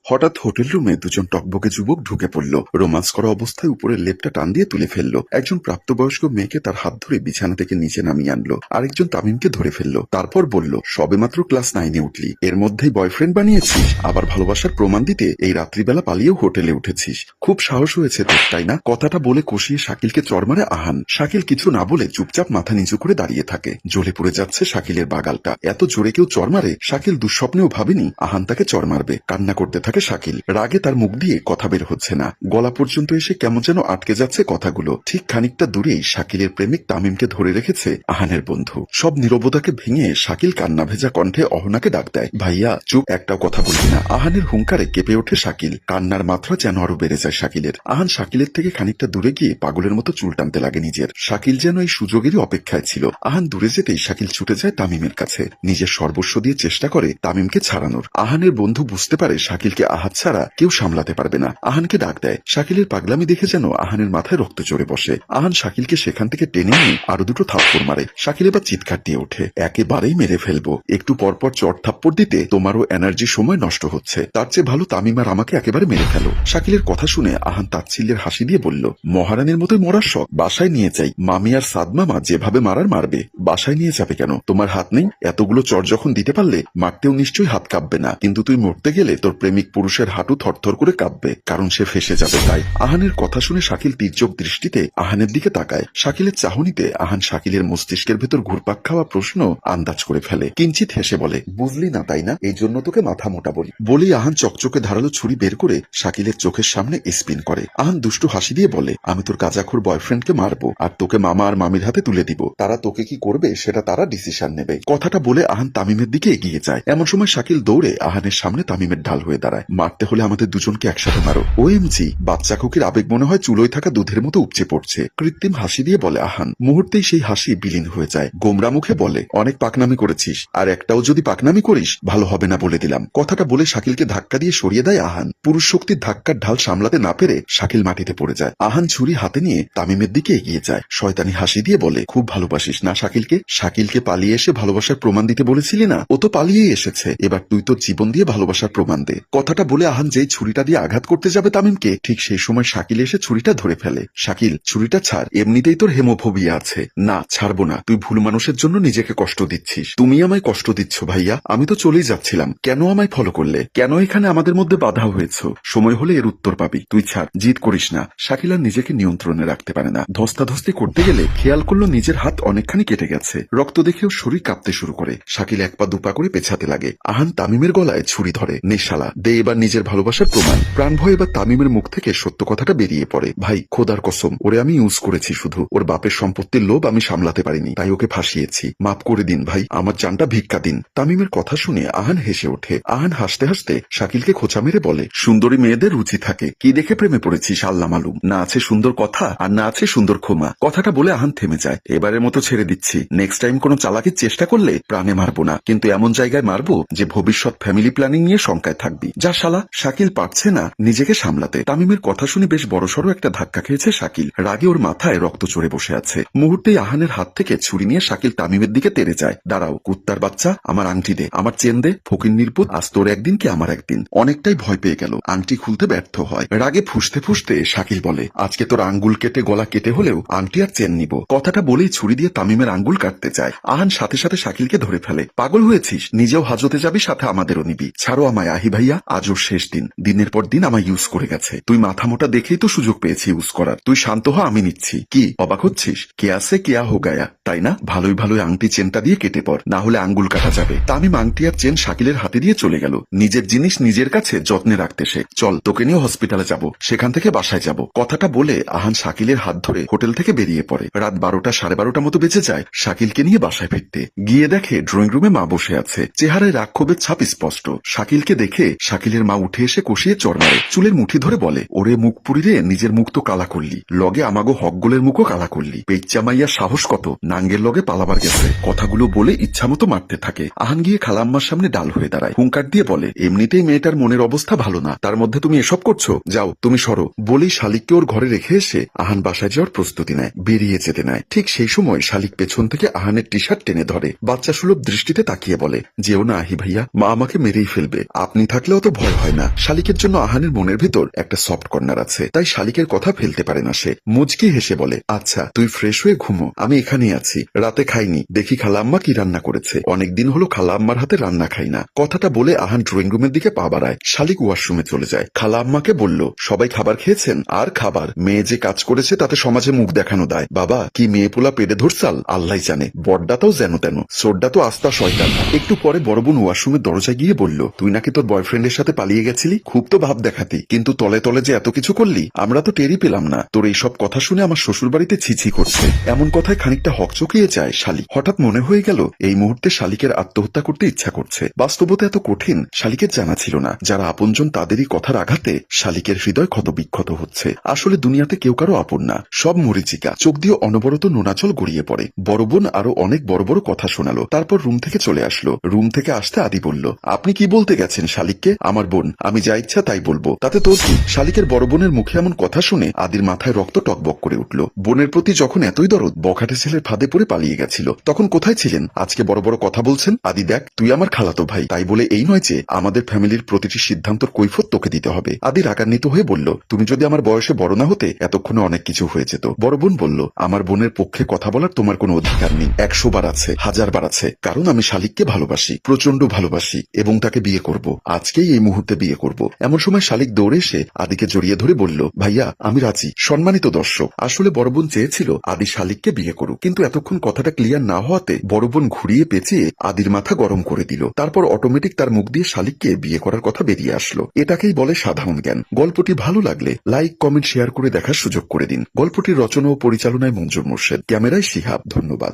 হঠাৎ হোটেল রুমে দুজন টকবকে যুবক ঢুকে পড়ল। রোমান্স করা অবস্থায় উপরের লেপটা টান দিয়ে তুলে ফেললো। একজন প্রাপ্তবয়স্ক মেয়েকে তার হাত ধরে বিছানা থেকে নিচে নামিয়ে আনলো, আরেকজন তামিমকে ধরে ফেললো। তারপর বলল, সবেমাত্র ক্লাস 9-এ উঠলি, এর মধ্যেই বয়ফ্রেন্ড বানিয়েছিস, আবার ভালোবাসার প্রমাণ দিতে এই রাত্রিবেলা পালিয়েও হোটেলে উঠেছিস। খুব সাহস হয়েছে তোর, তাই না? কথাটা বলে কষিয়ে শাকিলকে চড় মারে আহান। শাকিল কিছু না বলে চুপচাপ মাথা নিচু করে দাঁড়িয়ে থাকে। জ্বলে পড়ে যাচ্ছে শাকিলের বাগালটা। এত জোরে কেউ চড় মারে শাকিল দুঃস্বপ্নেও ভাবেনি আহান তাকে চড় মারবে। কান্না করতে থাকে শাকিল। রাগে তার মুখ দিয়ে কথা বের হচ্ছে না, গলা পর্যন্ত এসে কেমন যেন আটকে যাচ্ছে কথাগুলো। ঠিক খানিকটা দূরেই শাকিলের প্রেমিক তামিমকে ধরে রেখেছে আহানের বন্ধু। সব নীরবতাকে ভেঙে শাকিল কান্না ভেজা কণ্ঠে অহনাকে ডাক দেয়, ভাইয়া চুপ, একটাও কথা বলবি না। আহানের হুঙ্কারে কেঁপে ওঠে শাকিল। কান্নার মাত্রা যেন আরো বেড়ে যায় শাকিলের। আহান শাকিলের থেকে খানিকটা দূরে গিয়ে পাগলের মতো চুল টানতে লাগে নিজের। শাকিল যেন এই সুযোগেরই অপেক্ষায় ছিল। আহান দূরে যেতেই শাকিল ছুটে যায় তামিমের কাছে, নিজের সর্বস্ব দিয়ে চেষ্টা করে তামিমকে ছাড়ানোর। আহানের বন্ধু বুঝতে পারে শাকিলকে আহাত ছাড়া কেউ সামলাতে পারবে না। আহানকে ডাক দেয়। শাকিলের পাগলামি দেখে যেন আহানের মাথায় রক্ত চড়ে বসে। আহান শাকিলকে সেখান থেকে টেনে নিয়ে আরো দুটো থাপ্পড় মারে। শাকিল এবার চিৎকার দিয়ে ওঠে, একেবারেই মেরে ফেলবো, একটু পরপর চড় থাপ্পড় দিতে তোমারও এনার্জি সময় নষ্ট হচ্ছে, তার চেয়ে ভালো তামিম আর আমাকে একেবারে মেরে ফেলো। শাকিলের কথা শুনে আহান তাচ্ছিল্যের হাসি দিয়ে বলল, মহারানীর মতোই মরার শখ, বাসায় নিয়ে যাই, মামি আর সাদমামা যেভাবে মারার মারবে। বাসায় নিয়ে যাবে কেন? তোমার হাত নেই? এতগুলো চড় যখন দিতে পারলে মারতেও নিশ্চয়ই হাত কাঁপবে না, কিন্তু তুই মরতে গেলে তোর প্রেমিক পুরুষের হাঁটু থরথর করে কাঁপবে, কারণ সে ফেসে যাবে। তাই আহানের কথা শুনে শাকিল তীর্যক দৃষ্টিতে আহানের দিকে তাকায়। শাকিলের চাহনিতে আহান শাকিলের মস্তিষ্কের ভেতর ঘুরপাক খাওয়া প্রশ্ন আন্দাজ করে ফেলে। কিঞ্চিত হেসে বলে, বুঝলি না তাই না, এই জন্য তোকে মাথা মোটা বলি। বলেই আহান চকচকে ধারালো ছুরি বের করে শাকিলের চোখের সামনে স্পিন করে। আহান দুষ্টু হাসি দিয়ে বলে, আমি তোর গাঁজাখোর বয়ফ্রেন্ডকে মারবো আর তোকে মামা আর মামির হাতে তুলে দিব, তারা তোকে কি করবে সেটা তারা ডিসিশন নেবে। কথাটা বলে আহান তামিমের দিকে এগিয়ে যায়। এমন সময় শাকিল দৌড়ে আহানের সামনে তামিমের ঢাল হয়ে দাঁড়ায়। মারতে হলে আমাদের দুজনকে একসাথে মারো। ওএমজি, বাচ্চা খুকির আবেগ মনে হয় চুলোয় থাকা দুধের মতো উপচে পড়ছে। কৃত্রিম হাসি দিয়ে বলে আহান। মুহূর্তেই সেই হাসি বিলীন হয়ে যায়। গোমরা মুখে বলে, অনেক পাকনামি করেছিস, আর একটাও যদি পাকনামি করিস ভালো হবে না বলে দিলাম। কথাটা বলে শাকিলকে ধাক্কা দিয়ে সরিয়ে দেয় আহান। পুরুষ শক্তির ধাক্কার ঢাল সামলাতে না পেরে শাকিল মাটিতে পড়ে যায়। আহান ছুরি হাতে নিয়ে তামিমের দিকে এগিয়ে যায়। শয়তানি হাসি দিয়ে বলে, খুব ভালোবাসিস না শাকিলকে? শাকিলকে পালিয়ে এসে ভালোবাসার প্রমাণ দিতে বলেছিলি না? ও তো পালিয়েই এসেছে, এবার তুই তোর জীবন দিয়ে ভালোবাসার প্রমাণ দে। কথাটা বলে আহান যেই ছুরিটা দিয়ে আঘাত করতে যাবে তামিমকে, ঠিক সেই সময় শাকিল এসে ছুরিটা ধরে ফেলে। শাকিল, ছুরিটা ছাড়, এমনিতেই তোর হেমোফোবিয়া আছে। না, ছাড়বো না, তুই ভুল মানুষের জন্য নিজেকে কষ্ট দিচ্ছিস। তুমি আমায় কষ্ট দিচ্ছ ভাইয়া, আমি তো চলেই যাচ্ছিলাম, কেন আমায় ফলো করলে? কেন এখানে আমাদের মধ্যে বাধা হয়েছ? সময় হলে এর উত্তর পাবি, তুই ছাড়, জিদ করিস না। শাকিল আর নিজেকে নিয়ন্ত্রণে রাখতে পারে না। ধস্তাধস্তি করতে গেলে খেয়াল করলো নিজের হাত অনেকখানি কেটে গেছে। রক্ত দেখেও শরীর কাঁপতে শুরু করে। শাকিল এক পা দুপা করে পেছাতে লাগে। আহান তামিমের গলায় ছুরি ধরে, নেশালা দে এবার নিজের ভালোবাসার প্রমাণ। প্রাণ ভয় এবার তামিমের মুখ থেকে সত্য কথাটা বেরিয়ে পড়ে। ভাই, খোদার কসম, ওরে আমি ইউজ করেছি শুধু। ওর বাপের সম্পত্তির লোভ আমি সামলাতে পারিনি, তাই ওকে ফাঁসিয়েছি। মাফ করে দিন ভাই, আমার জানটা ভিক্ষা দিন। তামিমের কথা শুনে আহান হেসে ওঠে। আহান হাসতে হাসতে শাকিলকে খোঁচা মেরে বলে, সুন্দরী মেয়েদের রুচি থাকে, কি দেখে প্রেমে পড়েছিস আল্লাহ মালুম, না আছে সুন্দর কথা আর না আছে সুন্দর ক্ষমা। কথাটা বলে আহান থেমে যায়। এবারের মতো ছেড়ে দিচ্ছি, নেক্সট টাইম কোনো চালাকির চেষ্টা করলে প্রাণে মারবো না, কিন্তু এমন জায়গায় মারবো যে ভবিষ্যৎ ফ্যামিলি প্ল্যানিং নিয়ে শঙ্কায় থাকবি। যা শালা। শাকিল পারছে না নিজেকে সামলাতে। তামিমের কথা শুনে বেশ বড়সড় একটা ধাক্কা খেয়েছে শাকিল। রাগে ওর মাথায় রক্ত চড়ে বসে আছে। মুহূর্তেই আহানের হাত থেকে ছুরি নিয়ে শাকিল তামিমের দিকে তেড়ে যায়। দাঁড়াও কুত্তার বাচ্চা, আমার আংটি দে, আমার চেন দে, ফকির নির্বুত, আজ তোর একদিন কি আমার একদিন। অনেকটাই ভয় পেয়ে গেল, আংটি খুলতে ব্যর্থ হয়। রাগে ফুসতে ফুসতে শাকিল বলে, আজকে তোর আঙ্গুল কেটে গলা কেটে হলেও আংটি আর চেন নিব। কথাটা বলেই ছুরি দিয়ে তামিমের আঙ্গুল কাটতে যায়। আহান সাথে সাথে শাকিলকে ধরে ফেলে। পাগল হয়েছিস? নিজেও হাজতে যাবি, সাথে আমাদেরও নিবি। ছাড়ো আমায় আহি ভাইয়া, আজ ওর শেষ দিন। দিনের পর দিন আমায় ইউজ করে গেছে। তুই মাথা মোটা দেখেই তো সুযোগ পেয়েছি ইউজ করার। তুই শান্ত হ, আমি নিচ্ছি। কি অবাক হচ্ছিস? কে আছে কেয়া হো গায়া, তাই না? ভালোই ভালোই আংটি চেনটা দিয়ে কেটে পড়, না হলে আঙ্গুল কাটা যাবে। তামিম আংটি আর চেন শাকিলের হাতে দিয়ে চলে গেল। নিজের জিনিস নিজের কাছে যত্নে রাখতে শেখ। চল, তোকে নিয়ে হসপিটালে যাব, সেখান থেকে বাসায় যাব। কথাটা বলে আহান শাকিলের হাত ধরে হোটেল থেকে বেরিয়ে পড়ে। রাত 12টা 12:30 মতো বেঁচে যায় শাকিলকে নিয়ে বাসায় ফিরতে। গিয়ে দেখে ড্রয়িং রুমে মা বসে আছে। চেহারায় রাগ ক্ষোভের ছাপ স্পষ্ট। শাকিলকে দেখে শাকিলের মা উঠে এসে কষিয়ে চড় মারে। চুলের মুঠি ধরে বলে, ওরে মুখ পুরিরে নিজের মুখ তো কালা করলি, লগে আমাগো হকগুলের মুখও কালা করলি। পেচ্চা মাইয়া সাহস কত, নাঙ্গের লগে পালাবার গেছে। কথাগুলো বলে ইচ্ছা মতো মারতে থাকে। আহান গিয়ে খালাম্মার সামনে ডাল হয়ে দাঁড়ায়। হুঙ্কার দিয়ে বলে, এমনিতেই মেয়েটার মনের অবস্থা ভালো না, তার মধ্যে তুমি এসব করছো, যাও তুমি সরো। বলেই শালিককে ওর ঘরে রেখে এসে আহান বাসায় যাওয়ার প্রস্তুতি নেয়, বেরিয়ে যেতে নেয়। ঠিক সেই সময় শালিক পেছন থেকে আহানের টি শার্ট টেনে ধরে। বাচ্চা সুলভ দৃষ্টিতে তাকিয়ে বলে, যেও না আহি ভাইয়া, মা আমাকে মেরেই ফেলবে, আপনি থাকলেও তো ভয় হয় না। শালিকের জন্য আহানের মনের ভেতর একটা সফট কর্নার আছে, তাই শালিকের কথা ফেলতে পারে না সে। মুচকি হেসে বলে, আচ্ছা তুই ফ্রেশ হয়ে ঘুমো, আমি এখানেই আছি। রাতে খাইনি, দেখি খালা আম্মা কি রান্না করেছে। অনেকদিন হলো খালা আম্মার হাতে রান্না খাই না। কথাটা বলে আহান ড্রয়িং রুমের দিকে পা বাড়ায়। শালিক ওয়াশরুমে চলে যায়। খালা আম্মাকে বলল, সবাই খাবার খেয়েছেন? আর খাবার, মেয়ে যে কাজ করেছে তাতে সমাজে মুখ দেখানো দায়। বাবা কি মেয়ে পোলা পেটে ধরসাল আল্লাহ জানে, বড্ডাটাও যেন তেন, সোড্ডা তো আস্তা শয়তান। একটু পরে বড় বোন ওয়াশরুমের দরজায় গিয়ে বলল, তুই নাকি তোর বয়ফ্রেন্ডের সাথে পালিয়ে গেছিলি, খুব তো ভাব দেখাতি, কিন্তু তলে তলে যে এত কিছু করলি আমরা তো টেরই পেলাম না। তোর এইসব কথা শুনে আমার শ্বশুর বাড়িতে ছিছি করছে। এমন কথায় খানিকটা হকচকিয়ে যায় শালিক। হঠাৎ মনে হয়ে গেল এই মুহূর্তে শালিকের আত্মহত্যা করতে ইচ্ছা করছে। বাস্তবতা এত কঠিন শালিকের জানা ছিল না। যারা আপনজন তাদেরই কথার আঘাতে শালিকের হৃদয় ক্ষতবিক্ষত হচ্ছে। আসলে দুনিয়াতে কেউ কারো আপন না, সব মরিচিকা। চোখ দিয়ে অনবরত নোনাজল গড়িয়ে পড়ে। বড় বোন আরো অনেক বড় বড় কথা শোনালো, তারপর রুম থেকে চলে আসলো। রুম থেকে আসতে আদি বলল, আপনি কি বলতে গেছেন শালিককে? আমার বোন, আমি যা ইচ্ছা তাই বলবো, তাতে তোর কি? শালিকের বড় বোনের মুখে এমন কথা শুনে আদির মাথায় রক্ত টকবক করে উঠল। বোনের প্রতি যখন এতই দরদ, বখাটে ছেলের ফাঁদে পড়ে পালিয়ে গেছিল, তখন কোথায় ছিলেন? আজকে বড় বড় কথা বলছেন। আদি দেখ, তুই আমার খালাতো ভাই, তাই বলে এই নয় যে আমাদের ফ্যামিলির প্রতিটি সিদ্ধান্তর কৈফিয়ত তোকে দিতে হবে। আদি রাগান্বিত হয়ে বলল, তুমি যদি আমার বয়সে বড় না হতে এতক্ষণে অনেক কিছু হয়ে যেত। বড় বোন বলল, আমার বোনের পক্ষে কথা বলার তোমার কোনো অধিকার নেই। 100 বার আছে, 1000 বার আছে, কারণ আমি শালিককে ভালোবাসি, প্রচন্ড ভালোবাসি, এবং তাকে বিয়ে করব। আজকেই এই মুহূর্তে বিয়ে করব। এমন সময় শালিক দৌড়ে এসে আদিকে জড়িয়ে ধরে বলল, ভাইয়া আমি রাজি। সম্মানিত দর্শক, আসলে বড় বোন চেয়েছিল আদি শালিককে বিয়ে করুক, কিন্তু এতক্ষণ কথাটা ক্লিয়ার না হওয়াতে বড় বোন ঘুরিয়ে পেঁচিয়ে আদির মাথা গরম করে দিল। তারপর অটোমেটিক তার মুখ দিয়ে শালিককে বিয়ে করার কথা বেরিয়ে আসলো। এটাকেই বলে সাধারণ জ্ঞান। গল্পটি ভালো লাগলে লাইক, কমেন্ট, শেয়ার করে দেখার সুযোগ করে দিন। গল্পটির রচনা ও পরিচালনায় মঞ্জুর মোর্শেদ, ক্যামেরায় শিহাব। ধন্যবাদ।